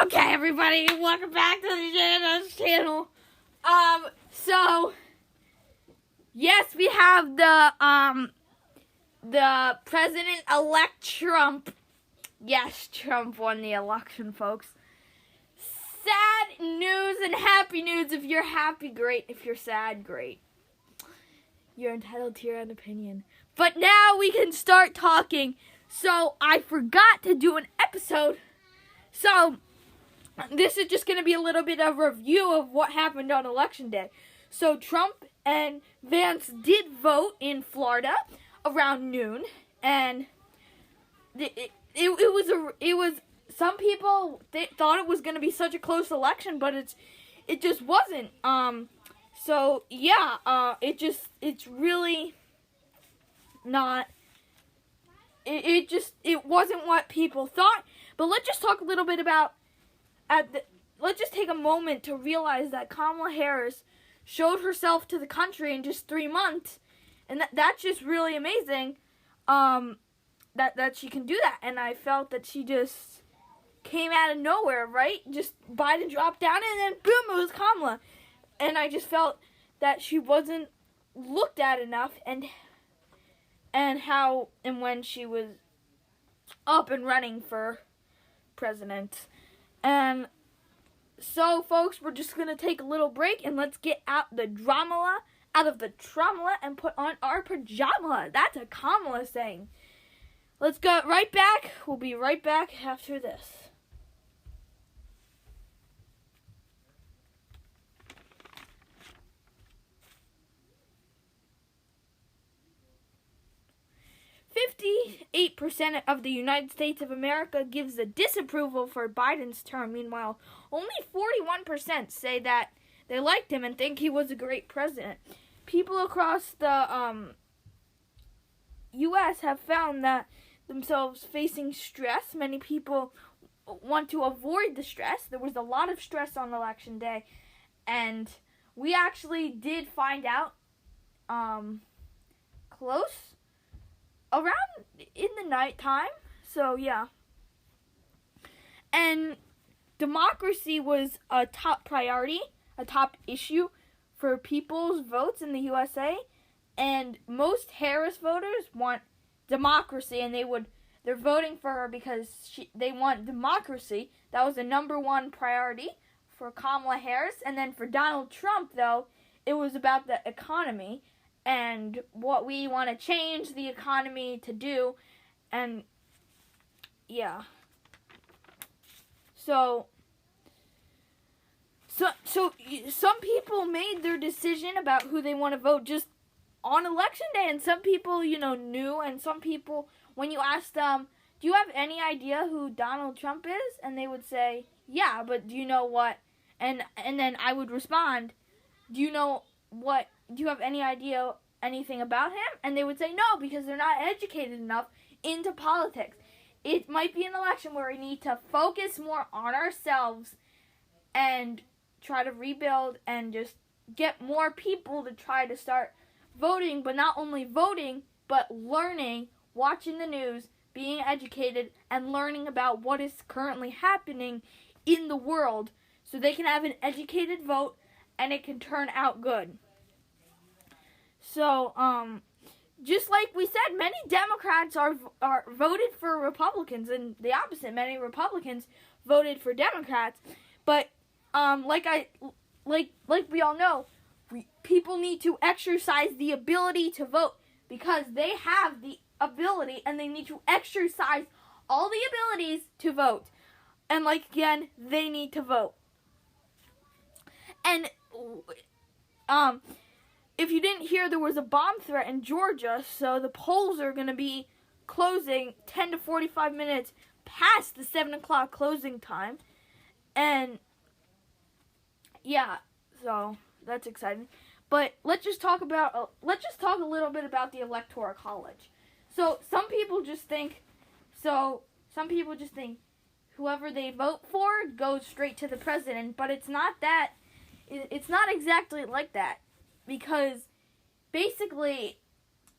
Okay, everybody, welcome back to the channel. So yes, we have the President-elect Trump. Yes, Trump won the election, folks. Sad news and happy news. If you're happy, great. If you're sad, great. You're entitled to your own opinion. But now we can start talking. So I forgot to do an episode. So this is just going to be a little bit of a review of what happened on Election Day. So Trump and Vance did vote in Florida around noon, and it was some people thought it was going to be such a close election, but it just wasn't. So yeah, it's really not. It wasn't what people thought. But let's just talk a little bit about. Let's just take a moment to realize that Kamala Harris showed herself to the country in just 3 months, and that's just really amazing. That she can do that, and I felt that she just came out of nowhere, right? Just Biden dropped down, and then boom, it was Kamala, and I just felt that she wasn't looked at enough, and when she was up and running for president. And so, folks, we're just going to take a little break and let's get out of the trauma and put on our pajama. That's a Kamala saying. Let's go right back. We'll be right back after this. %8% of the United States of America gives a disapproval for Biden's term. Meanwhile, only 41% say that they liked him and think he was a great president. People across the U.S. have found that themselves facing stress. Many people want to avoid the stress. There was a lot of stress on Election Day, and we actually did find out close around in the nighttime. So yeah, and democracy was a top priority, a top issue for people's votes in the USA, and most Harris voters want democracy, and they're voting for her because they want democracy. That was the number one priority for Kamala Harris. And then for Donald Trump, though, it was about the economy and what we want to change the economy to do. And yeah, so some people made their decision about who they want to vote just on Election Day, and some people, knew, and some people, when you asked them, do you have any idea who Donald Trump is? And they would say, yeah, but do you know what? And then I would respond, do you have any idea anything about him? And they would say no, because they're not educated enough into politics. It might be an election where we need to focus more on ourselves and try to rebuild and just get more people to try to start voting, but not only voting, but learning, watching the news, being educated, and learning about what is currently happening in the world so they can have an educated vote and it can turn out good. So, just like we said, many Democrats are voted for Republicans, and the opposite, many Republicans voted for Democrats. But like we all know, people need to exercise the ability to vote, because they have the ability and they need to exercise all the abilities to vote. And again, they need to vote. And if you didn't hear, there was a bomb threat in Georgia, so the polls are going to be closing 10 to 45 minutes past the 7 o'clock closing time. And yeah, so that's exciting. But let's just talk a little bit about the Electoral College. So some people just think whoever they vote for goes straight to the president, but it's not that. It's not exactly like that, because basically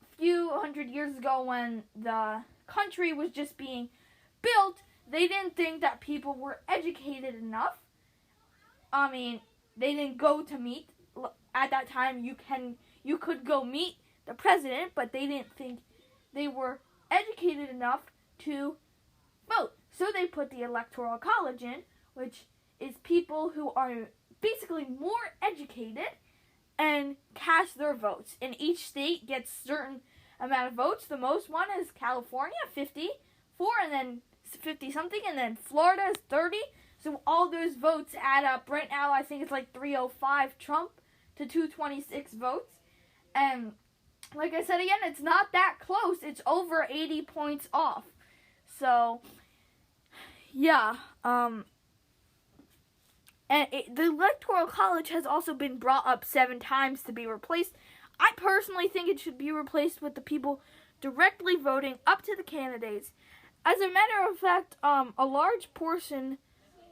a few hundred years ago, when the country was just being built, they didn't think that people were educated enough. I mean, they didn't go to meet. At that time, you could go meet the president, but they didn't think they were educated enough to vote. So they put the Electoral College in, which is people who are basically more educated and cast their votes. And each state gets certain amount of votes. The most one is California, 54, and then 50 something, and then Florida is 30. So all those votes add up. Right now, I think it's like 305 Trump to 226 votes. And like I said again, it's not that close. It's over 80 points off. So, yeah. The Electoral College has also been brought up 7 times to be replaced. I personally think it should be replaced with the people directly voting up to the candidates. As a matter of fact, a large portion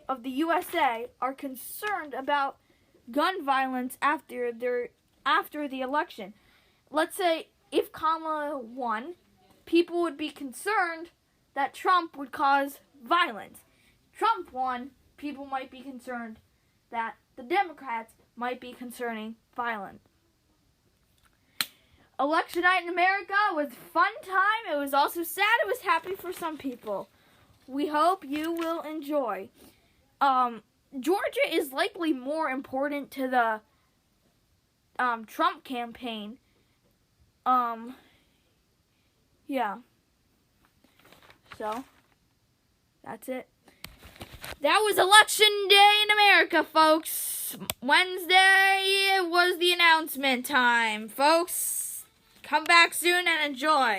of the USA are concerned about gun violence after the election. Let's say if Kamala won, people would be concerned that Trump would cause violence. Trump won, people might be concerned that the Democrats might be concerning violence. Election night in America was a fun time. It was also sad. It was happy for some people. We hope you will enjoy. Georgia is likely more important to the Trump campaign. Yeah. So, that's it. That was Election Day in America, folks. Wednesday was the announcement time, folks. Come back soon and enjoy.